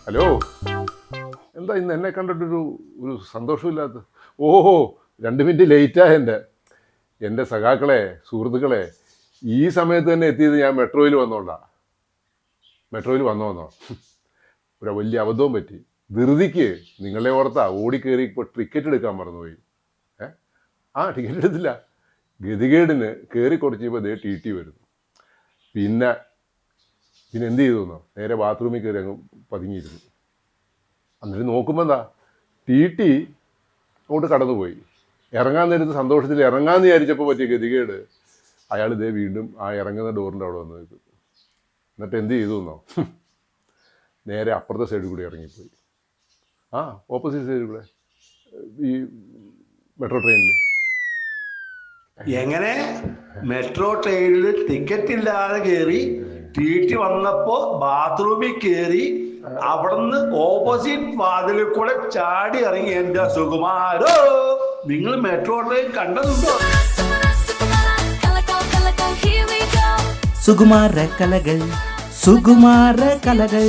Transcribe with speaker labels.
Speaker 1: Hello, എന്താ ഇന്ന് എന്നെ കണ്ടിട്ടൊരു ഒരു സന്തോഷമില്ലാത്ത? ഓഹോ, 2 മിനിറ്റ് ലേറ്റായ എൻ്റെ സഖാക്കളെ, സുഹൃത്തുക്കളെ, ഈ സമയത്ത് തന്നെ എത്തിയത് ഞാൻ മെട്രോയിൽ വന്നോണ്ടാ. മെട്രോയിൽ വന്നോ ഒരു വലിയ അബദ്ധവും പറ്റി. ധൃതിക്ക് നിങ്ങളെ ഓർത്താ ഓടിക്കയറി ഇപ്പോൾ ടിക്കറ്റ് എടുക്കാൻ മറന്നുപോയി. ടിക്കറ്റ് എടുത്തില്ല. ഗതികേടിന് കയറി കുറച്ചപ്പോൾ ദേ ടി ടി വരുന്നു. പിന്നെ എന്ത് ചെയ്തു? നേരെ ബാത്റൂമിൽ കയറി അങ്ങ് പതുങ്ങിയിരുന്നു. എന്നിട്ട് നോക്കുമ്പോൾ എന്താ, ടി ടി അങ്ങോട്ട് കടന്നുപോയി. ഇറങ്ങാൻ നേരത്ത് സന്തോഷത്തിൽ ഇറങ്ങാമെന്ന് വിചാരിച്ചപ്പോൾ പറ്റിയ ഗതികേട്, അയാൾ ഇതേ വീണ്ടും ആ ഇറങ്ങുന്ന ഡോറിൻ്റെ അവിടെ വന്ന് നിൽക്കും. എന്നിട്ട് എന്ത് ചെയ്തു? നേരെ അപ്പുറത്തെ സൈഡിൽ കൂടി ഇറങ്ങിപ്പോയി. ഓപ്പോസിറ്റ് സൈഡിൽ കൂടെ, ഈ മെട്രോ ട്രെയിനിൽ.
Speaker 2: എങ്ങനെ മെട്രോ ട്രെയിനിൽ ടിക്കറ്റ് ഇല്ലാതെ കയറി ടി ടി വന്നപ്പോ ബാത്റൂമിൽ കയറി അവിടുന്ന് ഓപ്പോസിറ്റ് വാതിലിൽ കൂടെ ചാടി ഇറങ്ങി. എന്റെ സുകുമാരോ, നിങ്ങൾ മെട്രോ ട്രെയിൻ കണ്ടതുണ്ടോ?
Speaker 3: സുകുമാര കലകൾ, സുകുമാര കലകൾ.